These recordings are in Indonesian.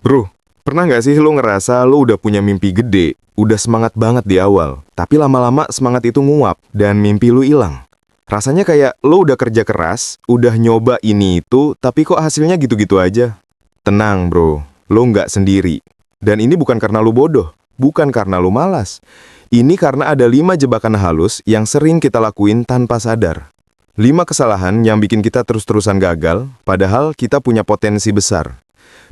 Bro, pernah nggak sih lo ngerasa lo udah punya mimpi gede, udah semangat banget di awal, tapi lama-lama semangat itu nguap dan mimpi lo hilang? Rasanya kayak lo udah kerja keras, udah nyoba ini itu, tapi kok hasilnya gitu-gitu aja? Tenang bro, lo nggak sendiri. Dan ini bukan karena lo bodoh, bukan karena lo malas. Ini karena ada 5 jebakan halus yang sering kita lakuin tanpa sadar. 5 kesalahan yang bikin kita terus-terusan gagal, padahal kita punya potensi besar.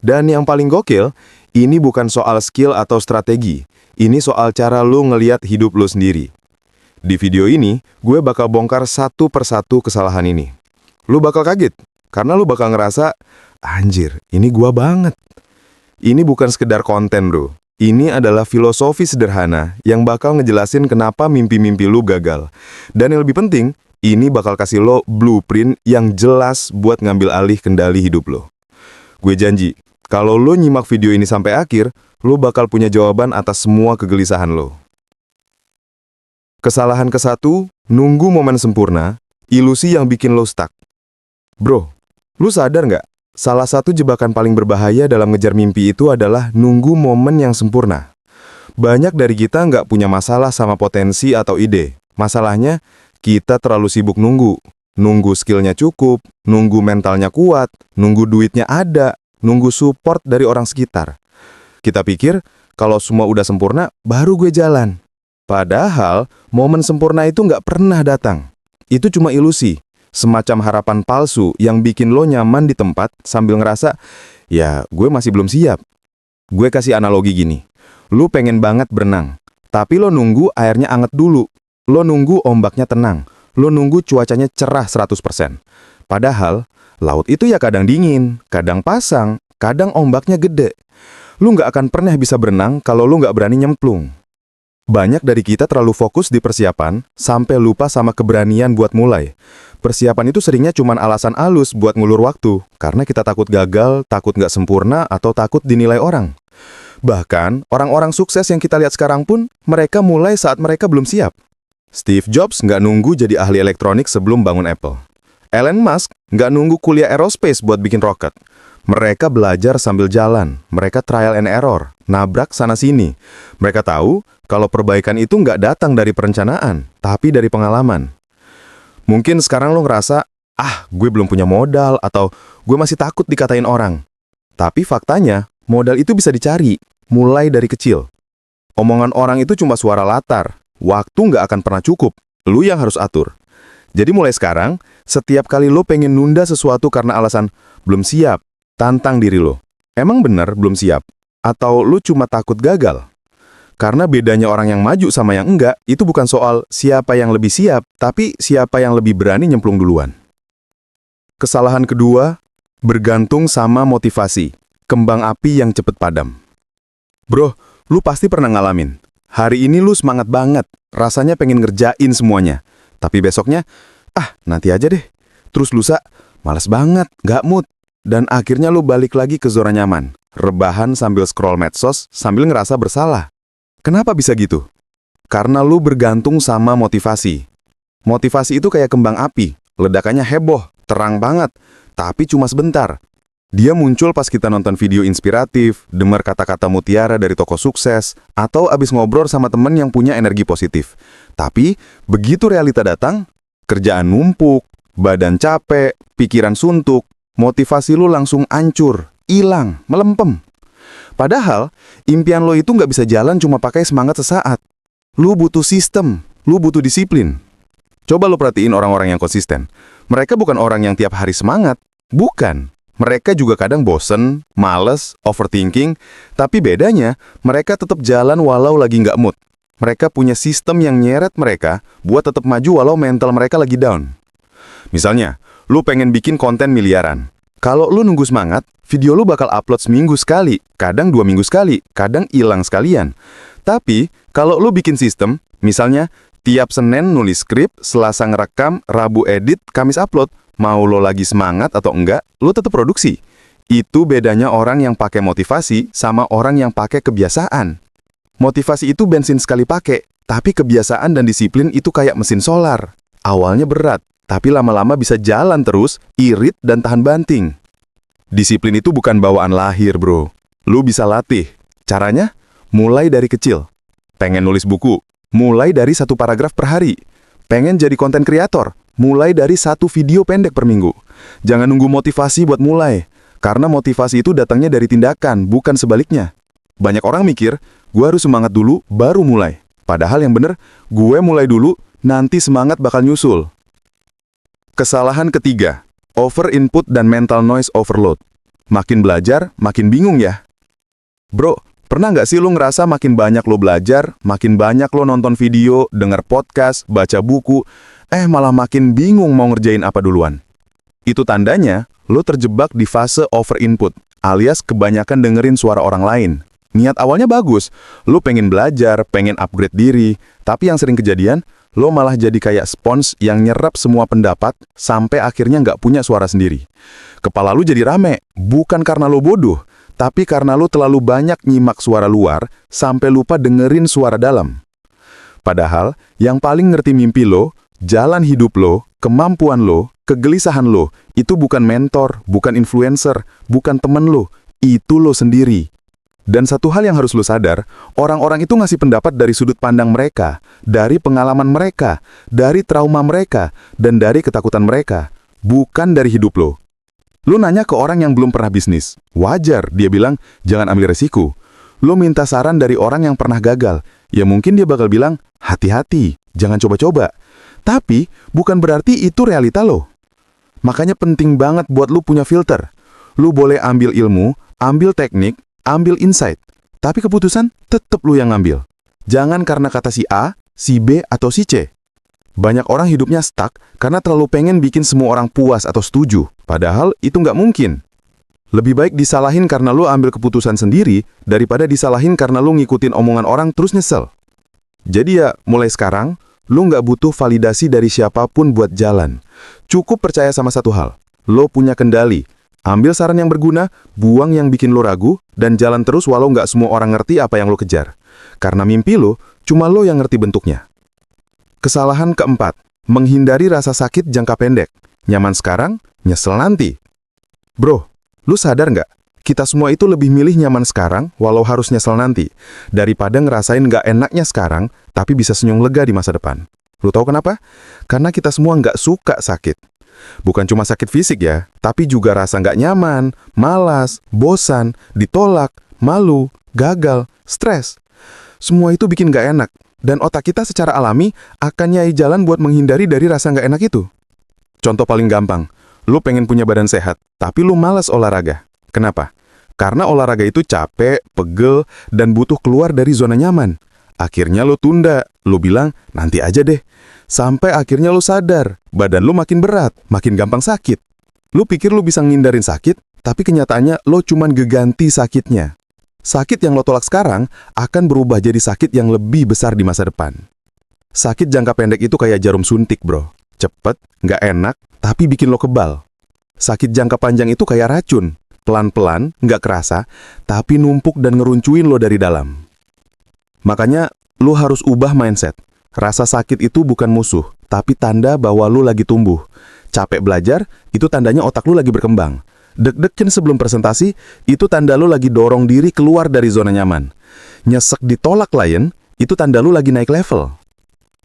Dan yang paling gokil, ini bukan soal skill atau strategi. Ini soal cara lu ngeliat hidup lu sendiri. Di video ini, gue bakal bongkar satu persatu kesalahan ini. Lu bakal kaget, karena lu bakal ngerasa, anjir, ini gua banget. Ini bukan sekedar konten bro. Ini adalah filosofi sederhana yang bakal ngejelasin kenapa mimpi-mimpi lu gagal. Dan yang lebih penting, ini bakal kasih lo blueprint yang jelas buat ngambil alih kendali hidup lo. Gue janji, kalau lo nyimak video ini sampai akhir, lo bakal punya jawaban atas semua kegelisahan lo. Kesalahan ke-1, nunggu momen sempurna, ilusi yang bikin lo stuck. Bro, lo sadar nggak? Salah satu jebakan paling berbahaya dalam ngejar mimpi itu adalah nunggu momen yang sempurna. Banyak dari kita nggak punya masalah sama potensi atau ide. Masalahnya, kita terlalu sibuk nunggu. Nunggu skillnya cukup, nunggu mentalnya kuat, nunggu duitnya ada, nunggu support dari orang sekitar. Kita pikir, kalau semua udah sempurna, baru gue jalan. Padahal, momen sempurna itu nggak pernah datang. Itu cuma ilusi, semacam harapan palsu yang bikin lo nyaman di tempat sambil ngerasa, ya gue masih belum siap. Gue kasih analogi gini, lo pengen banget berenang, tapi lo nunggu airnya anget dulu. Lo nunggu ombaknya tenang, lo nunggu cuacanya cerah 100%. Padahal, laut itu ya kadang dingin, kadang pasang, kadang ombaknya gede. Lu nggak akan pernah bisa berenang kalau lu nggak berani nyemplung. Banyak dari kita terlalu fokus di persiapan, sampai lupa sama keberanian buat mulai. Persiapan itu seringnya cuma alasan halus buat ngulur waktu, karena kita takut gagal, takut nggak sempurna, atau takut dinilai orang. Bahkan, orang-orang sukses yang kita lihat sekarang pun, mereka mulai saat mereka belum siap. Steve Jobs nggak nunggu jadi ahli elektronik sebelum bangun Apple. Elon Musk nggak nunggu kuliah aerospace buat bikin roket. Mereka belajar sambil jalan, mereka trial and error, nabrak sana-sini. Mereka tahu kalau perbaikan itu nggak datang dari perencanaan, tapi dari pengalaman. Mungkin sekarang lo ngerasa, gue belum punya modal, atau gue masih takut dikatain orang. Tapi faktanya, modal itu bisa dicari, mulai dari kecil. Omongan orang itu cuma suara latar, waktu nggak akan pernah cukup, lu yang harus atur. Jadi mulai sekarang, setiap kali lo pengen nunda sesuatu karena alasan belum siap, tantang diri lo. Emang bener belum siap? Atau lo cuma takut gagal? Karena bedanya orang yang maju sama yang enggak, itu bukan soal siapa yang lebih siap, tapi siapa yang lebih berani nyemplung duluan. Kesalahan kedua, bergantung sama motivasi, kembang api yang cepet padam. Bro, lu pasti pernah ngalamin. Hari ini lu semangat banget, rasanya pengen ngerjain semuanya. Tapi besoknya, nanti aja deh. Terus lusa, malas banget, gak mood. Dan akhirnya lu balik lagi ke zona nyaman. Rebahan sambil scroll medsos, sambil ngerasa bersalah. Kenapa bisa gitu? Karena lu bergantung sama motivasi. Motivasi itu kayak kembang api. Ledakannya heboh, terang banget. Tapi cuma sebentar. Dia muncul pas kita nonton video inspiratif, dengar kata-kata mutiara dari tokoh sukses, atau abis ngobrol sama temen yang punya energi positif. Tapi, begitu realita datang, kerjaan numpuk, badan capek, pikiran suntuk, motivasi lu langsung hancur, hilang, melempem. Padahal, impian lo itu nggak bisa jalan cuma pakai semangat sesaat. Lu butuh sistem, lu butuh disiplin. Coba lu perhatiin orang-orang yang konsisten. Mereka bukan orang yang tiap hari semangat, bukan. Mereka juga kadang bosen, males, overthinking, tapi bedanya mereka tetap jalan walau lagi nggak mood. Mereka punya sistem yang nyeret mereka buat tetap maju walau mental mereka lagi down. Misalnya, lu pengen bikin konten miliaran. Kalau lu nunggu semangat, video lu bakal upload seminggu sekali, kadang 2 minggu sekali, kadang hilang sekalian. Tapi, kalau lu bikin sistem, misalnya, tiap Senin nulis skrip, Selasa ngerekam, Rabu edit, Kamis upload, mau lo lagi semangat atau enggak, lo tetap produksi. Itu bedanya orang yang pakai motivasi sama orang yang pakai kebiasaan. Motivasi itu bensin sekali pakai, tapi kebiasaan dan disiplin itu kayak mesin solar. Awalnya berat, tapi lama-lama bisa jalan terus, irit dan tahan banting. Disiplin itu bukan bawaan lahir, bro. Lu bisa latih. Caranya? Mulai dari kecil. Pengen nulis buku? Mulai dari 1 paragraf per hari. Pengen jadi konten kreator? Mulai dari 1 video pendek per minggu. Jangan nunggu motivasi buat mulai. Karena motivasi itu datangnya dari tindakan, bukan sebaliknya. Banyak orang mikir, gue harus semangat dulu, baru mulai. Padahal yang bener, gue mulai dulu, nanti semangat bakal nyusul. Kesalahan ketiga, over input dan mental noise overload. Makin belajar, makin bingung ya. Bro, pernah nggak sih lo ngerasa makin banyak lo belajar, makin banyak lo nonton video, denger podcast, baca buku, malah makin bingung mau ngerjain apa duluan? Itu tandanya, lo terjebak di fase over input, alias kebanyakan dengerin suara orang lain. Niat awalnya bagus, lo pengen belajar, pengen upgrade diri, tapi yang sering kejadian, lo malah jadi kayak spons yang nyerap semua pendapat sampai akhirnya nggak punya suara sendiri. Kepala lo jadi rame, bukan karena lo bodoh, tapi karena lo terlalu banyak nyimak suara luar sampai lupa dengerin suara dalam. Padahal, yang paling ngerti mimpi lo, jalan hidup lo, kemampuan lo, kegelisahan lo, itu bukan mentor, bukan influencer, bukan temen lo, itu lo sendiri. Dan satu hal yang harus lo sadar, orang-orang itu ngasih pendapat dari sudut pandang mereka, dari pengalaman mereka, dari trauma mereka, dan dari ketakutan mereka, bukan dari hidup lo. Lo nanya ke orang yang belum pernah bisnis, wajar dia bilang, jangan ambil resiko. Lo minta saran dari orang yang pernah gagal, ya mungkin dia bakal bilang, hati-hati, jangan coba-coba. Tapi, bukan berarti itu realita lo. Makanya penting banget buat lo punya filter. Lo boleh ambil ilmu, ambil teknik, ambil insight, tapi keputusan tetap lu yang ngambil. Jangan karena kata si A, si B, atau si C. Banyak orang hidupnya stuck karena terlalu pengen bikin semua orang puas atau setuju, padahal itu nggak mungkin. Lebih baik disalahin karena lu ambil keputusan sendiri, daripada disalahin karena lu ngikutin omongan orang terus nyesel. Jadi ya, mulai sekarang, lu nggak butuh validasi dari siapapun buat jalan. Cukup percaya sama satu hal, lo punya kendali. Ambil saran yang berguna, buang yang bikin lo ragu, dan jalan terus walau nggak semua orang ngerti apa yang lo kejar. Karena mimpi lo, cuma lo yang ngerti bentuknya. Kesalahan keempat, menghindari rasa sakit jangka pendek. Nyaman sekarang, nyesel nanti. Bro, lo sadar nggak? Kita semua itu lebih milih nyaman sekarang, walau harus nyesel nanti, daripada ngerasain nggak enaknya sekarang, tapi bisa senyum lega di masa depan. Lo tahu kenapa? Karena kita semua nggak suka sakit. Bukan cuma sakit fisik ya, tapi juga rasa nggak nyaman, malas, bosan, ditolak, malu, gagal, stres. Semua itu bikin nggak enak, dan otak kita secara alami akan nyari jalan buat menghindari dari rasa nggak enak itu. Contoh paling gampang, lu pengen punya badan sehat, tapi lu malas olahraga. Kenapa? Karena olahraga itu capek, pegel, dan butuh keluar dari zona nyaman. Akhirnya lu tunda, lu bilang, nanti aja deh. Sampai akhirnya lu sadar, badan lu makin berat, makin gampang sakit. Lu pikir lu bisa ngindarin sakit, tapi kenyataannya lo cuman geganti sakitnya. Sakit yang lo tolak sekarang akan berubah jadi sakit yang lebih besar di masa depan. Sakit jangka pendek itu kayak jarum suntik, bro. Cepet, nggak enak, tapi bikin lo kebal. Sakit jangka panjang itu kayak racun. Pelan-pelan, nggak kerasa, tapi numpuk dan ngeruncuin lo dari dalam. Makanya, lo harus ubah mindset. Rasa sakit itu bukan musuh, tapi tanda bahwa lu lagi tumbuh. Capek belajar, itu tandanya otak lu lagi berkembang. Deg-degan sebelum presentasi, itu tanda lu lagi dorong diri keluar dari zona nyaman. Nyesek ditolak klien, itu tanda lu lagi naik level.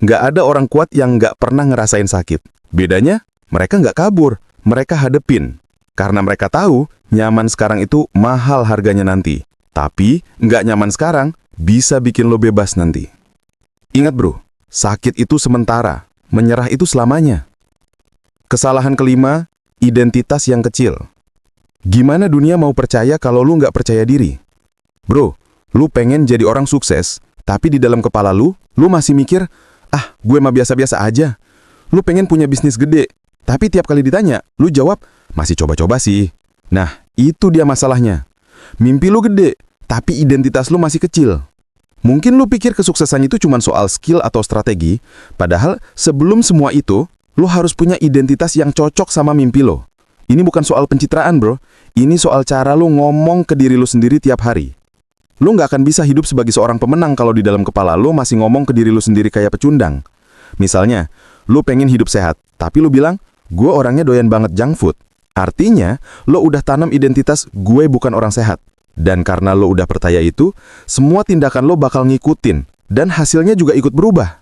Nggak ada orang kuat yang nggak pernah ngerasain sakit. Bedanya, mereka nggak kabur, mereka hadepin. Karena mereka tahu, nyaman sekarang itu mahal harganya nanti. Tapi, nggak nyaman sekarang, bisa bikin lo bebas nanti. Ingat bro, sakit itu sementara, menyerah itu selamanya. Kesalahan kelima, identitas yang kecil. Gimana dunia mau percaya kalau lu nggak percaya diri? Bro, lu pengen jadi orang sukses, tapi di dalam kepala lu masih mikir, gue mah biasa-biasa aja. Lu pengen punya bisnis gede, tapi tiap kali ditanya, lu jawab, masih coba-coba sih. Nah, itu dia masalahnya. Mimpi lu gede, tapi identitas lu masih kecil. Mungkin lu pikir kesuksesan itu cuma soal skill atau strategi, padahal sebelum semua itu, lu harus punya identitas yang cocok sama mimpi lo. Ini bukan soal pencitraan, bro. Ini soal cara lu ngomong ke diri lu sendiri tiap hari. Lu nggak akan bisa hidup sebagai seorang pemenang kalau di dalam kepala lu masih ngomong ke diri lu sendiri kayak pecundang. Misalnya, lu pengen hidup sehat, tapi lu bilang, gue orangnya doyan banget junk food. Artinya, lo udah tanam identitas gue bukan orang sehat. Dan karena lo udah percaya itu, semua tindakan lo bakal ngikutin, dan hasilnya juga ikut berubah.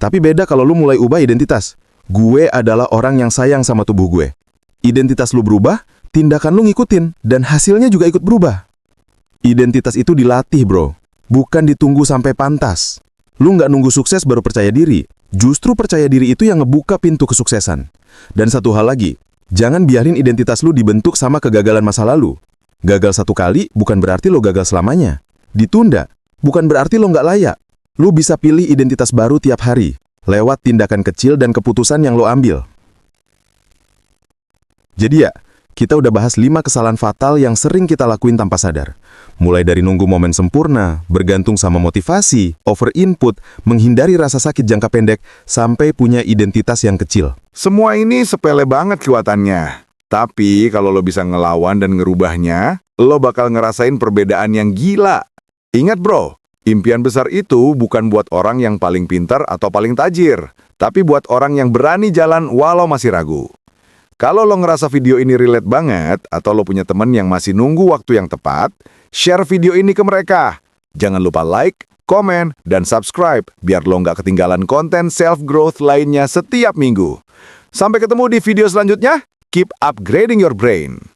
Tapi beda kalau lo mulai ubah identitas. Gue adalah orang yang sayang sama tubuh gue. Identitas lo berubah, tindakan lo ngikutin, dan hasilnya juga ikut berubah. Identitas itu dilatih, bro. Bukan ditunggu sampai pantas. Lo nggak nunggu sukses baru percaya diri. Justru percaya diri itu yang ngebuka pintu kesuksesan. Dan satu hal lagi, jangan biarin identitas lo dibentuk sama kegagalan masa lalu. Gagal satu kali bukan berarti lo gagal selamanya. Ditunda bukan berarti lo nggak layak. Lo bisa pilih identitas baru tiap hari, lewat tindakan kecil dan keputusan yang lo ambil. Jadi ya, kita udah bahas 5 kesalahan fatal yang sering kita lakuin tanpa sadar. Mulai dari nunggu momen sempurna, bergantung sama motivasi, over input, menghindari rasa sakit jangka pendek, sampai punya identitas yang kecil. Semua ini sepele banget kelihatannya. Tapi kalau lo bisa ngelawan dan ngerubahnya, lo bakal ngerasain perbedaan yang gila. Ingat bro, impian besar itu bukan buat orang yang paling pintar atau paling tajir, tapi buat orang yang berani jalan walau masih ragu. Kalau lo ngerasa video ini relate banget, atau lo punya temen yang masih nunggu waktu yang tepat, share video ini ke mereka. Jangan lupa like, komen, dan subscribe, biar lo nggak ketinggalan konten self-growth lainnya setiap minggu. Sampai ketemu di video selanjutnya. Keep upgrading your brain.